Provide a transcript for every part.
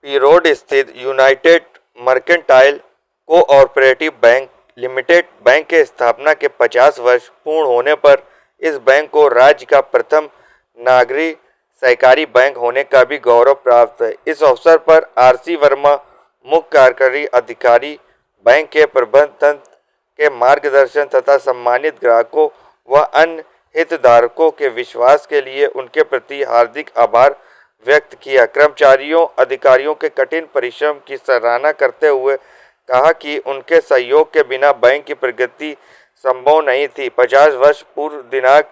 P road स्थित United mercantile cooperative bank limited bank के स्थापना के 50 वर्ष पूर्ण होने पर इस बैंक को राज्य का प्रथम नागरिक सहकारी बैंक होने का भी गौरव प्राप्त है। इस अवसर पर आर.सी. वर्मा, मुख्य कार्यकारी अधिकारी, बैंक के प्रबंधन के मार्गदर्शन तथा सम्मानित ग्राहकों व अन्य हितधारकों के विश्वास के लिए उनके प्रति हार्दिक आभार व्यक्त किया। कर्मचारियों अधिकारियों के कठिन परिश्रम की सराहना करते हुए कहा कि उनके सहयोग के बिना बैंक की प्रगति संभव नहीं थी। 50 वर्ष पूर्व दिनांक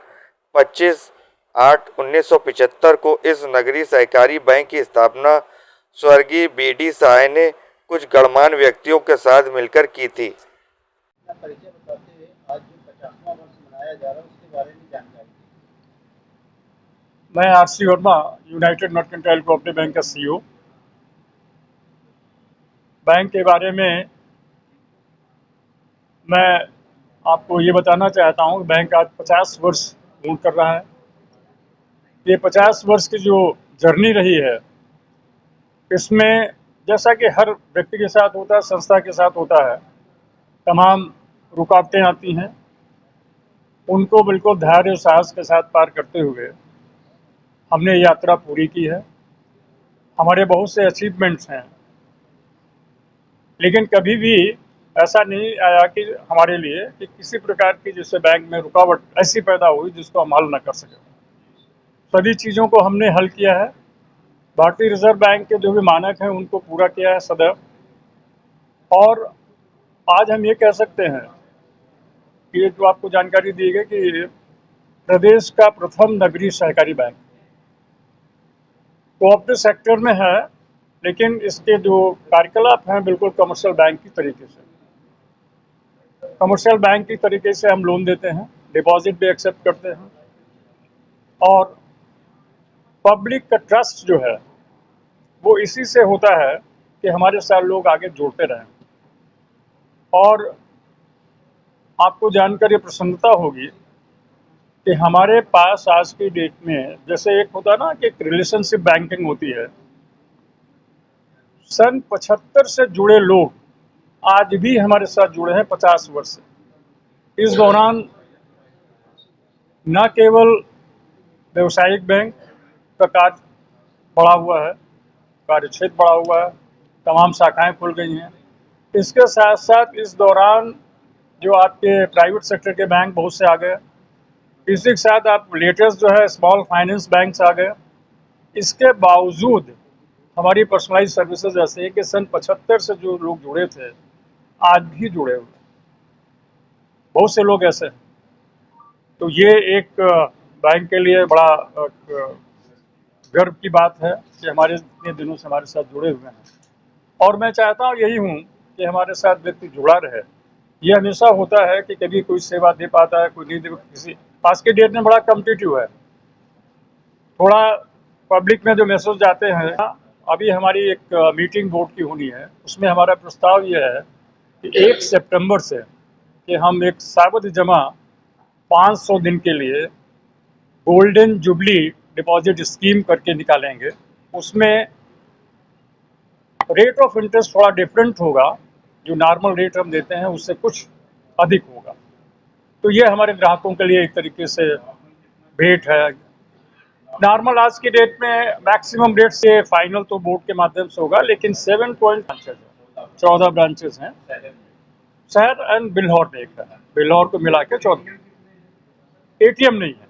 25/8/1975 को इस नगरीय सहकारी बैंक की स्थापना स्वर्गीय बी.डी. साय ने कुछ गणमान्य व्यक्तियों के साथ मिलकर की थी। परिचय बताते हुए आज जो 50वां वर्ष मनाया जा रहा है उसके बारे में जानकारी। मैं RC. Verma, United mercantile cooperative bank का सीईओ। बैंक के बारे में मैं आपको ये बताना चाहता हूँ, बैंक आज 50 वर्ष पूर्ण कर रहा है। ये 50 वर्ष की जो जर्नी रही है, इसमें जैसा कि हर व्यक्ति के साथ होता है, संस्था के साथ होता है, तमाम रुकावटें आती हैं। उनको बिल्कुल धैर्य और साहस के साथ पार करते हुए हमने यात्रा पूरी की है। हमारे बहुत से अचीवमेंट्स हैं, लेकिन कभी भी ऐसा नहीं आया कि हमारे लिए कि किसी प्रकार की जिससे बैंक में रुकावट ऐसी पैदा हुई जिसको हम हल न कर सके। सभी चीज़ों को हमने हल किया है। भारतीय रिजर्व बैंक के जो भी मानक हैं उनको पूरा किया है सदैव। और आज हम ये कह सकते हैं कि ये जो आपको जानकारी दी गई कि प्रदेश का प्रथम नगरीय सहकारी बैंक कोऑपरेटिव सेक्टर में है, लेकिन इसके जो कार्यकलाप हैं बिल्कुल कमर्शियल बैंक की तरीके से। कमर्शियल बैंक की तरीके से हम लोन देते हैं, डिपॉजिट भी एक्सेप्ट करते हैं, और पब्लिक का ट्रस्ट जो है वो इसी से होता है कि हमारे साथ लोग आगे जुड़ते रहें। और आपको जानकर ये प्रसन्नता होगी कि हमारे पास आज की डेट में, जैसे एक होता है ना कि एक रिलेशनशिप बैंकिंग होती है, सन 75 से जुड़े लोग आज भी हमारे साथ जुड़े हैं 50 वर्ष से। इस दौरान न केवल व्यवसायिक बैंक का कार्य बढ़ा हुआ है, कार्य क्षेत्र बढ़ा हुआ है, तमाम शाखाएं खुल गई हैं। इसके साथ साथ इस दौरान जो आपके प्राइवेट सेक्टर के बैंक बहुत से आ गए, इसी के साथ आप लेटेस्ट जो है स्मॉल फाइनेंस बैंक्स आ गए। इसके बावजूद हमारी पर्सनलाइज सर्विसेज ऐसे है कि सन 75 से जो लोग जुड़े थे आज भी जुड़े हुए, बहुत से लोग ऐसे हैं। तो ये एक बैंक के लिए बड़ा गर्व की बात है कि हमारे इतने दिनों से हमारे साथ जुड़े हुए हैं। और मैं चाहता हूँ यही हूँ कि हमारे साथ व्यक्ति जुड़ा रहे। ये हमेशा होता है कि कभी कोई सेवा दे पाता है, कोई नहीं दे। किसी आज के डेट में बड़ा कॉम्पिटिटिव है, थोड़ा पब्लिक में जो मैसेज जाते हैं। अभी हमारी एक मीटिंग बोर्ड की होनी है, उसमें हमारा प्रस्ताव ये है कि 1 सितंबर से कि हम एक सावधि जमा 500 दिन के लिए गोल्डन जुबली डिपॉजिट स्कीम करके निकालेंगे। उसमें रेट ऑफ इंटरेस्ट थोड़ा डिफरेंट होगा, जो नॉर्मल रेट हम देते हैं उससे कुछ अधिक होगा। तो ये हमारे ग्राहकों के लिए एक तरीके से भेंट है। नॉर्मल आज की डेट में मैक्सिमम रेट से फाइनल तो बोर्ड के माध्यम से होगा, लेकिन 7 ब्रांचेज हैं, 14 ब्रांचेज हैं शहर एंड बिल्हौर में। एक है बिल्हौर को मिला के 14। एटीएम नहीं है।